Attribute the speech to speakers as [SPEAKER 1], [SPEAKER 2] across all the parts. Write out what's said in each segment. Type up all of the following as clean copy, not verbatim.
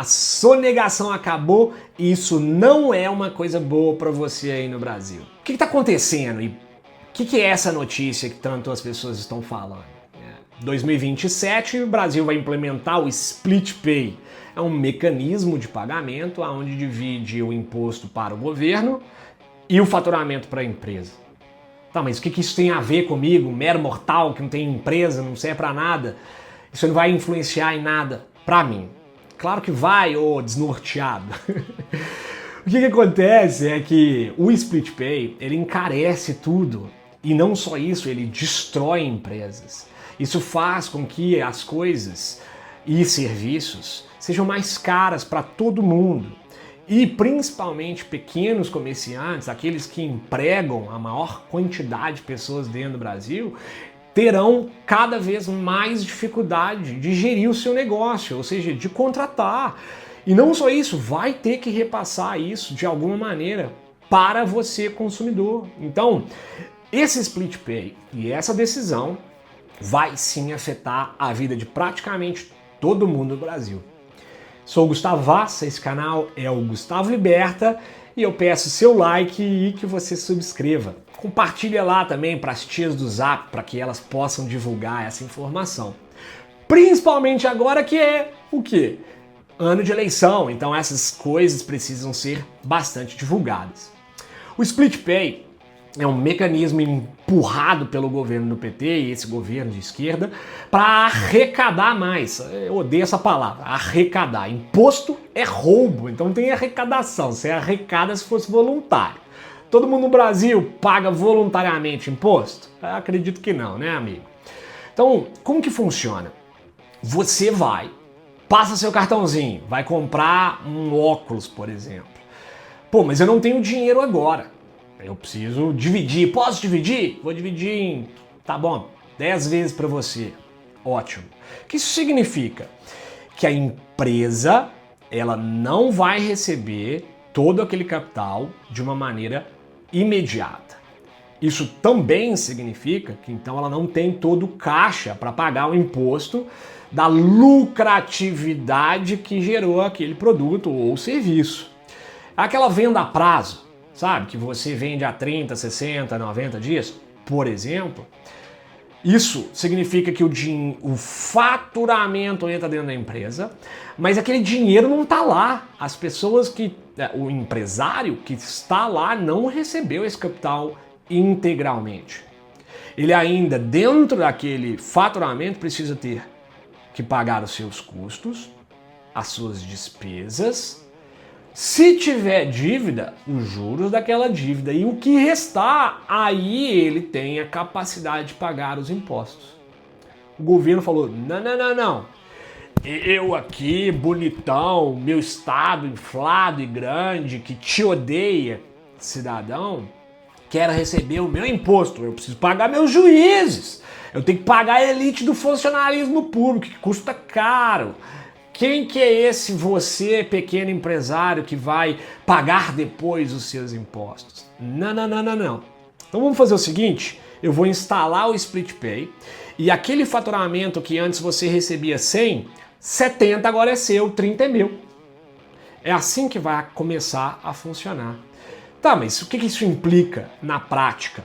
[SPEAKER 1] a sonegação acabou e isso não é uma coisa boa para você aí no Brasil. O que está acontecendo e o que é essa notícia que tanto as pessoas estão falando? 2027 o Brasil vai implementar o Split Pay. É um mecanismo de pagamento onde divide o imposto para o governo e o faturamento para a empresa. Tá, mas o que isso tem a ver comigo, mero mortal, que não tem empresa, não serve para nada? Isso não vai influenciar em nada para mim. Claro que vai, ô desnorteado. O que acontece é que o Split Pay, ele encarece tudo. E não só isso, ele destrói empresas. Isso faz com que as coisas e serviços sejam mais caras para todo mundo. E principalmente pequenos comerciantes, aqueles que empregam a maior quantidade de pessoas dentro do Brasil, terão cada vez mais dificuldade de gerir o seu negócio, ou seja, de contratar. E não só isso, vai ter que repassar isso de alguma maneira para você, consumidor. Então, esse Split Pay e essa decisão vai sim afetar a vida de praticamente todo mundo no Brasil. Sou o Gustavo Vassa, esse canal é o Gustavo Liberta e eu peço seu like e que você subscreva. Compartilha lá também para as tias do Zap, para que elas possam divulgar essa informação. Principalmente agora que é o quê? Ano de eleição, então essas coisas precisam ser bastante divulgadas. O Split Pay é um mecanismo empurrado pelo governo do PT e esse governo de esquerda para arrecadar mais. Eu odeio essa palavra, arrecadar. Imposto é roubo, então tem arrecadação. Você arrecada se fosse voluntário. Todo mundo no Brasil paga voluntariamente imposto? Eu acredito que não, né, amigo? Então, como que funciona? Você vai, passa seu cartãozinho, vai comprar um óculos, por exemplo. Pô, mas eu não tenho dinheiro agora. Eu preciso dividir. Posso dividir? Vou dividir em, tá bom, 10 vezes para você. Ótimo. O que isso significa? Que a empresa, ela não vai receber todo aquele capital de uma maneira imediata. Isso também significa que então ela não tem todo o caixa para pagar o imposto da lucratividade que gerou aquele produto ou serviço. Aquela venda a prazo, sabe, que você vende a 30, 60, 90 dias, por exemplo, isso significa que o faturamento entra dentro da empresa, mas aquele dinheiro não está lá. As pessoas o empresário que está lá não recebeu esse capital integralmente. Ele ainda, dentro daquele faturamento, precisa ter que pagar os seus custos, as suas despesas. Se tiver dívida, os juros daquela dívida e o que restar, aí ele tem a capacidade de pagar os impostos. O governo falou, não. Eu aqui, bonitão, meu estado inflado e grande, que te odeia, cidadão, quero receber o meu imposto, eu preciso pagar meus juízes, eu tenho que pagar a elite do funcionalismo público, que custa caro. Quem que é esse você, pequeno empresário, que vai pagar depois os seus impostos? Não. Então vamos fazer o seguinte, eu vou instalar o Split Pay e aquele faturamento que antes você recebia 100, 70 agora é seu, 30 é meu. É assim que vai começar a funcionar. Tá, mas o que isso implica na prática?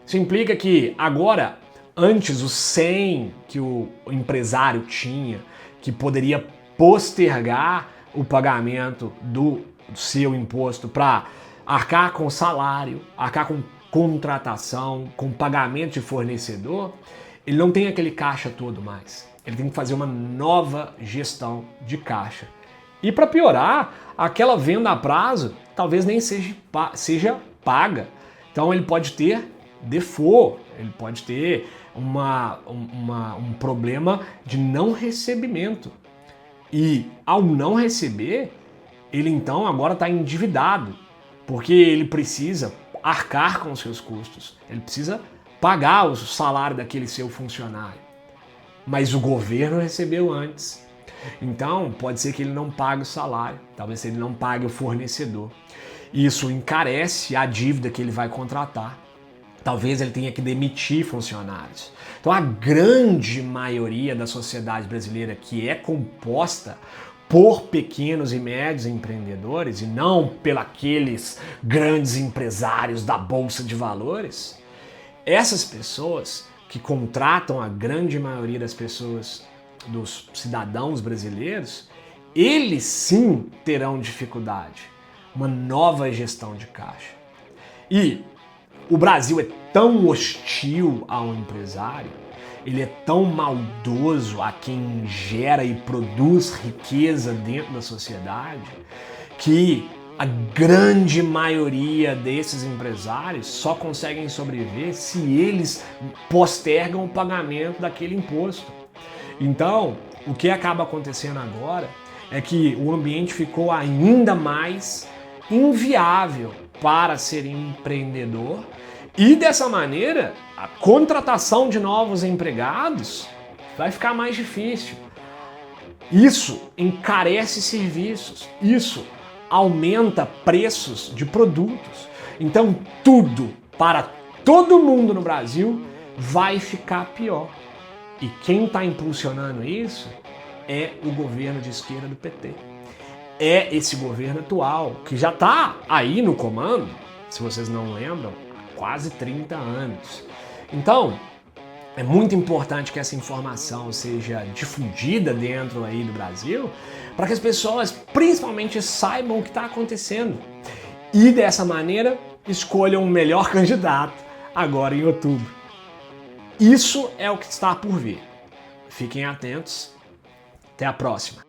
[SPEAKER 1] Isso implica que agora, antes os 100 que o empresário tinha, que poderia postergar o pagamento do seu imposto para arcar com salário, arcar com contratação, com pagamento de fornecedor, ele não tem aquele caixa todo mais. Ele tem que fazer uma nova gestão de caixa. E para piorar, aquela venda a prazo talvez nem seja paga. Então ele pode ter default, ele pode ter um problema de não recebimento. E ao não receber, ele então agora está endividado, porque ele precisa arcar com os seus custos, ele precisa pagar o salário daquele seu funcionário. Mas o governo recebeu antes. Então pode ser que ele não pague o salário, talvez ele não pague o fornecedor. Isso encarece a dívida que ele vai contratar. Talvez ele tenha que demitir funcionários. Então a grande maioria da sociedade brasileira, que é composta por pequenos e médios empreendedores e não pelos grandes empresários da Bolsa de Valores, essas pessoas que contratam a grande maioria das pessoas, dos cidadãos brasileiros, eles sim terão dificuldade, uma nova gestão de caixa. E o Brasil é tão hostil ao empresário, ele é tão maldoso a quem gera e produz riqueza dentro da sociedade, que a grande maioria desses empresários só conseguem sobreviver se eles postergam o pagamento daquele imposto. Então, o que acaba acontecendo agora é que o ambiente ficou ainda mais inviável para ser empreendedor e dessa maneira a contratação de novos empregados vai ficar mais difícil. Isso encarece serviços, isso aumenta preços de produtos. Então tudo para todo mundo no Brasil vai ficar pior. E quem está impulsionando isso é o governo de esquerda do PT. É esse governo atual, que já está aí no comando, se vocês não lembram, há quase 30 anos. Então, é muito importante que essa informação seja difundida dentro aí do Brasil, para que as pessoas principalmente saibam o que está acontecendo. E dessa maneira, escolham o melhor candidato agora em outubro. Isso é o que está por vir. Fiquem atentos. Até a próxima.